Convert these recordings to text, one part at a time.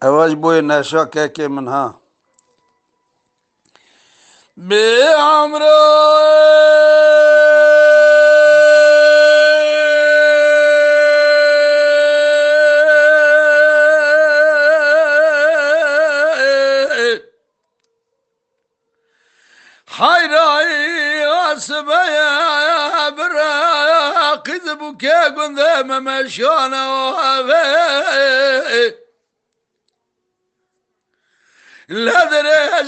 اواج بوی نشا که منها به عمرو حيراي أسبيا برا قذبك يا قندم مشانا لا دري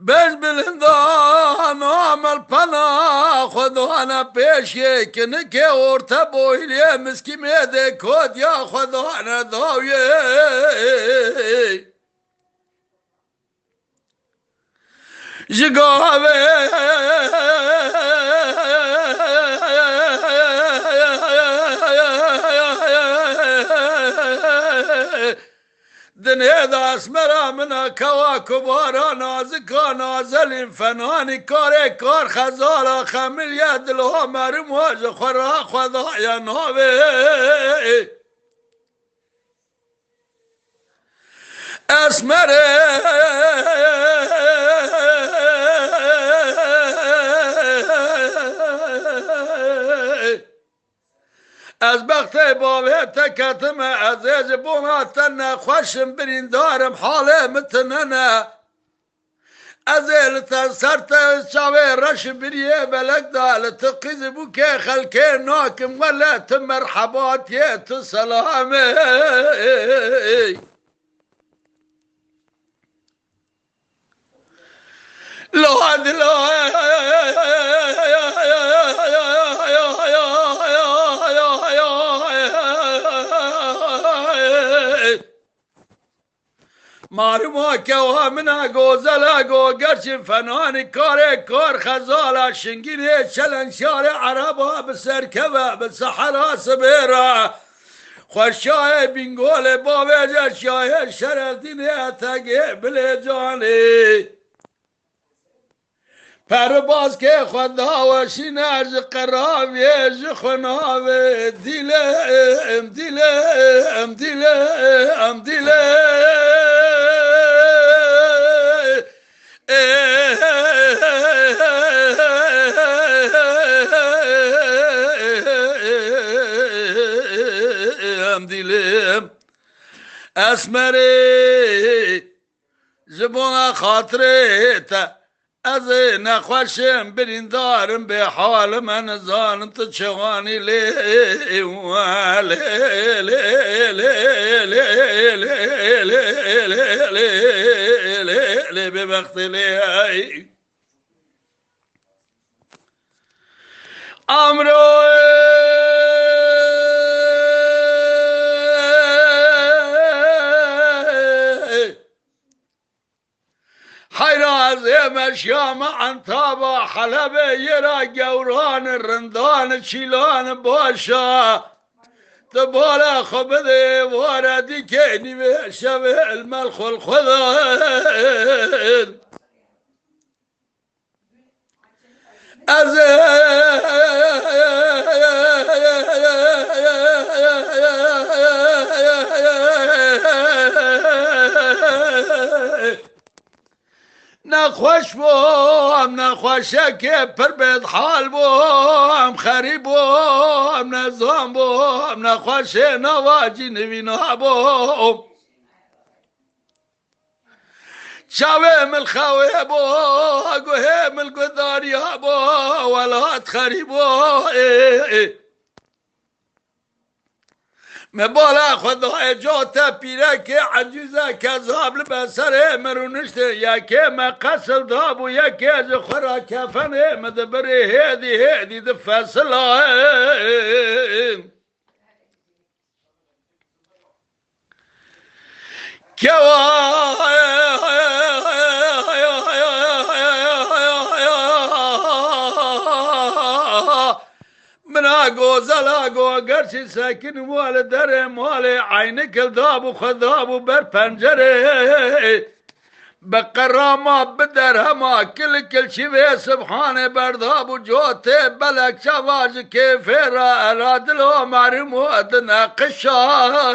بس بالهندان عمل پناه خدانا پیشه که نکه ارتا بویلی مسکی میده کد یا خدانا داویه جگاوه دنيا داس مرا منا كواكبارا نازكا نازلين فناني كاري كار خزالا خمل يد لها مرم واج خرا خدا يا نوي اسمر از بخت باوی تکتم عزیز بوناتن خوشم برین دارم حاله متننه ازیل سرت شاوی رش بریه بلک دالت قیز بو که خلکه ناکم ولت مرحبات یت سلامه لا لا معلومه که و من گوزلا گو گرچه فنانی کار خزالا شنگینه چلنشار عربا بسرکبه بسحرا سبیرا خوشای بینگول باویجه شای شرطینه تگه بله جانی پر باز که خدا و شینج قراوی جخناوی دیلم دیلم دیلم دیلم اسمری زبون خاطره تا از نخوشم برین دارم به حال من زانم تو چوانی لی لی لی به وقت لی امرو مشيام عن طابع حلب يرا جوران الرندان شيلان باشا تبالا خبذي واردي كيني بشبه الملخ الخضر نخوش بوم نخوشه که پر بید حال بوم خریب بوم نظام بوم نخوشه نواجی نوینا بوم شاوه ملخوه بو گوه ملگداریا بو ولات خریب بو مبالا خدای جاتا پیره که عجیزه کذاب لبسره مرونشته یکی مقصل دابو یکی از خورا کفنه مدبره هیدی دفصله منا گوزلا گو گرچه ساکن مال در مال عینک داب و خداب و بر پنجره بقرامة بدرهما كل شي سبحانه برداب وجوته بلك شواج كيف راد له مرمود ناقشا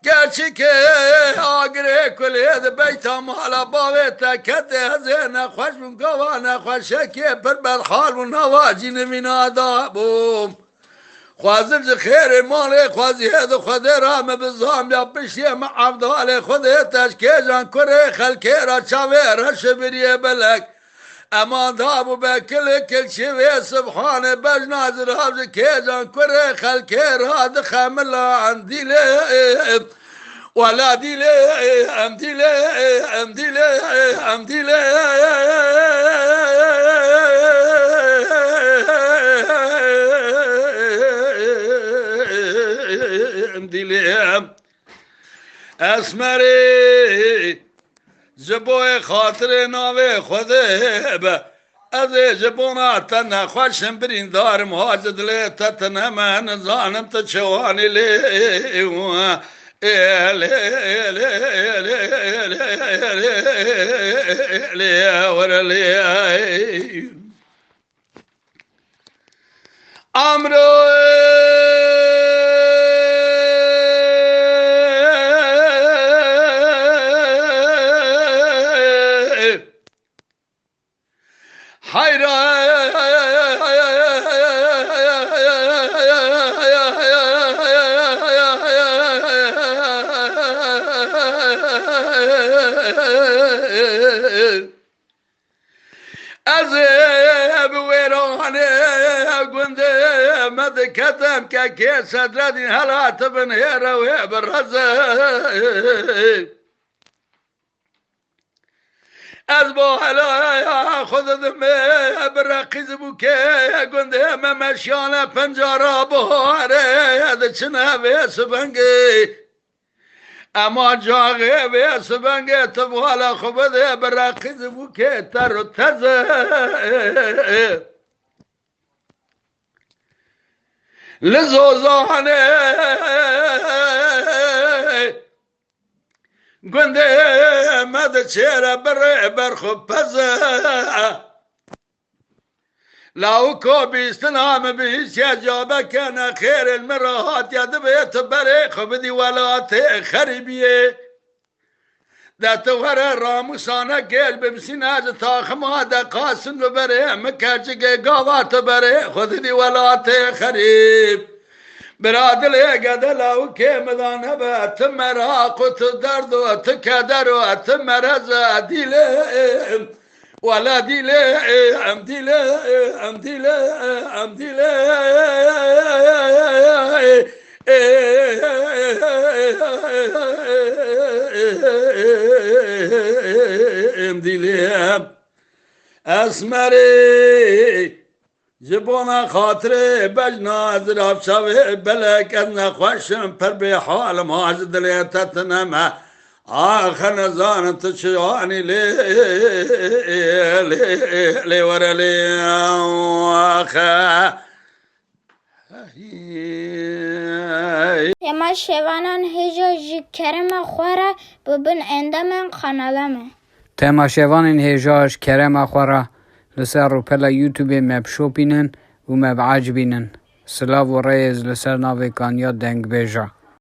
گرچه آگره کلید بیتم حالا باویتا کده زینه خوش من گوانه خوشه که پر برحال و نواجی نمینا دابوم خوازم زی خیر مالی خوازی هد خود رام بزام یا بشیم عبدال خود تشکه جان کره خلکه را چاوه رش بریه بلک امان دابو بکل شوی سبحانه بجناز رابز که جان کره خلکه را دخمل عن دیله ولا دیله ام دیله ام دیله ام دیله ام دیله اسمری جبوی خاطر ناوی خوده به از جبونات نخوشم برین دارم حاجد لی تتنمن زانم تچوانی لی امرو از بویرانه گنده مدکتم که صدردین حالات بن هیروه برزه از با حالا خودم برقیز بو که گنده ممشیانه پنجارا بهاره از چنه سبنگی اما جاغه به سبنگه تبوالا خوبده برقیز بو که تر و تزه لزوزانه گنده مد چهره برخوب پزه لاو کو بیستنام بیش یا جابه کنه خیر المراحات یاد بیت بره خب دی ولات خریبیه ده توهر راموسانه گل بمسین از تاخما ده قاسم و بره مکرچگه گاوات بره خود دی ولات خریب برادل گده لاو که مدانه به ات مراق و ات درد و ات کدر و ات مرز دیله ولا دیله ام دیله ام دیله ام دیله ام دیله اسمری جبونا خاطر بجناز راب شوه بلک از نخوشم پر به حال ماز دلی تتنمه آخر نزانم تشوانی لی ورلی آخر اما شوانان هجاج کرم خوره ببین اندامن خانالمه تماشاوان هجاج کرم خوره لسر رو پلا یوتیوب مبشو بینن و مبعج بینن سلاو و ریز لسر ناوی کانیا دنگ بیجا